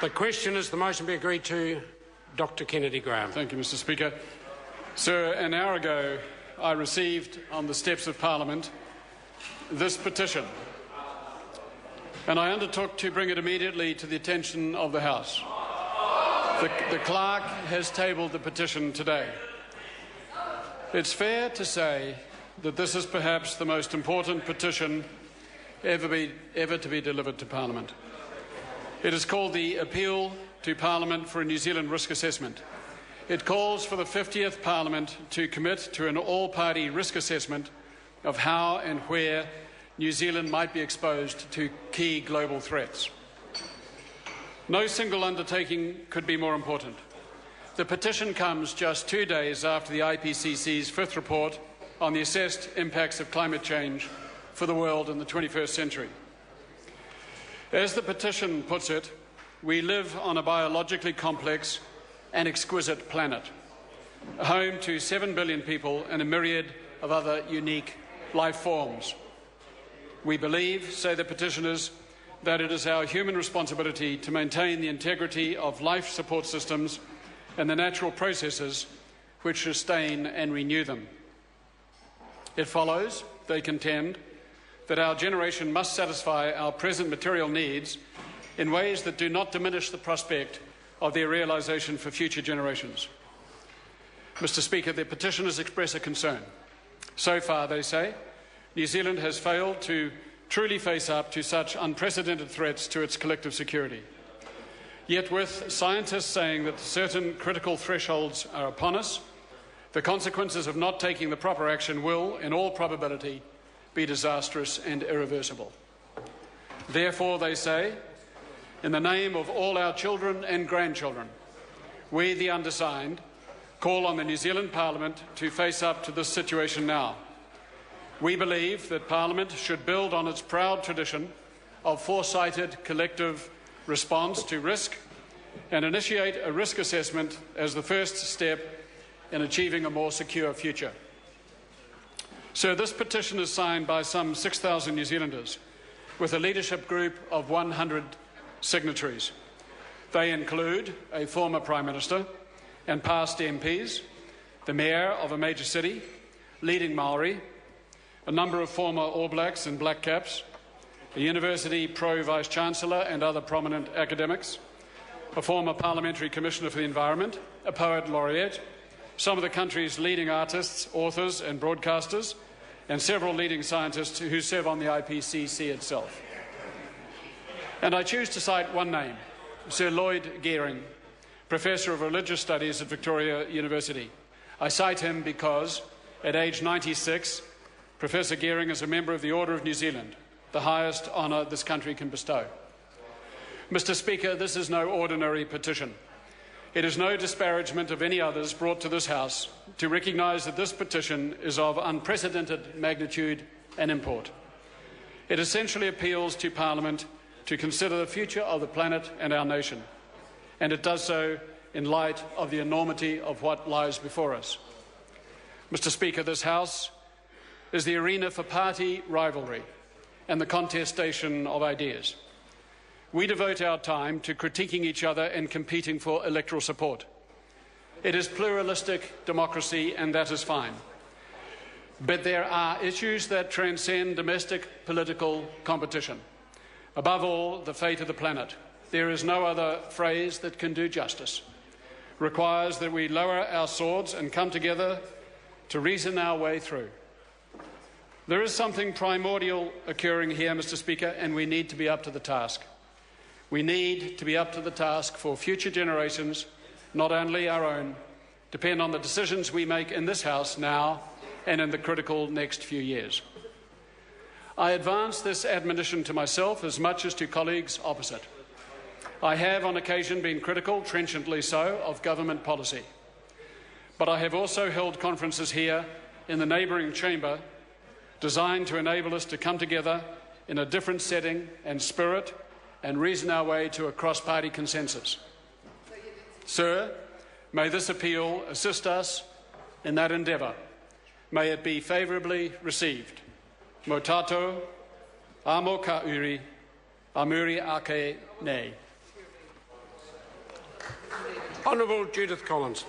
The question is the motion be agreed to. Dr Kennedy Graham. Thank you, Mr Speaker. Sir, an hour ago I received on the steps of Parliament this petition, and I undertook to bring it immediately to the attention of the House. The clerk has tabled the petition today. It's fair to say that this is perhaps the most important petition ever to be delivered to Parliament. It is called the Appeal to Parliament for a New Zealand Risk Assessment. It calls for the 50th Parliament to commit to an all-party risk assessment of how and where New Zealand might be exposed to key global threats. No single undertaking could be more important. The petition comes just 2 days after the IPCC's fifth report on the assessed impacts of climate change for the world in the 21st century. As the petition puts it, we live on a biologically complex and exquisite planet, home to 7 billion people and a myriad of other unique life forms. We believe, say the petitioners, that it is our human responsibility to maintain the integrity of life support systems and the natural processes which sustain and renew them. It follows, they contend, that our generation must satisfy our present material needs in ways that do not diminish the prospect of their realisation for future generations. Mr Speaker, the petitioners express a concern. So far, they say, New Zealand has failed to truly face up to such unprecedented threats to its collective security. Yet with scientists saying that certain critical thresholds are upon us, the consequences of not taking the proper action will, in all probability, be disastrous and irreversible. Therefore, they say, in the name of all our children and grandchildren, we, the undersigned, call on the New Zealand Parliament to face up to this situation now. We believe that Parliament should build on its proud tradition of foresighted collective response to risk and initiate a risk assessment as the first step in achieving a more secure future. So this petition is signed by some 6,000 New Zealanders with a leadership group of 100 signatories. They include a former Prime Minister and past MPs, the Mayor of a major city, leading Maori, a number of former All Blacks and Black Caps, a university pro-Vice-Chancellor and other prominent academics, a former Parliamentary Commissioner for the Environment, a poet laureate, some of the country's leading artists, authors and broadcasters, and several leading scientists who serve on the IPCC itself. And I choose to cite one name, Sir Lloyd Gearing, Professor of Religious Studies at Victoria University. I cite him because, at age 96, Professor Gearing is a member of the Order of New Zealand, the highest honour this country can bestow. Mr Speaker, this is no ordinary petition. It is no disparagement of any others brought to this House to recognise that this petition is of unprecedented magnitude and import. It essentially appeals to Parliament to consider the future of the planet and our nation, and it does so in light of the enormity of what lies before us. Mr Speaker, this House is the arena for party rivalry and the contestation of ideas. We devote our time to critiquing each other and competing for electoral support. It is pluralistic democracy, and that is fine. But there are issues that transcend domestic political competition. Above all, the fate of the planet. There is no other phrase that can do justice. Requires that we lower our swords and come together to reason our way through. There is something primordial occurring here, Mr Speaker, and we need to be up to the task. We need to be up to the task for future generations, not only our own, depend on the decisions we make in this House now and in the critical next few years. I advance this admonition to myself as much as to colleagues opposite. I have on occasion been critical, trenchantly so, of government policy. But I have also held conferences here in the neighbouring chamber designed to enable us to come together in a different setting and spirit and reason our way to a cross-party consensus. Sir, may this appeal assist us in that endeavour. May it be favourably received. Mo tātou, amo ka uri, amuri ake nei. Honourable Judith Collins.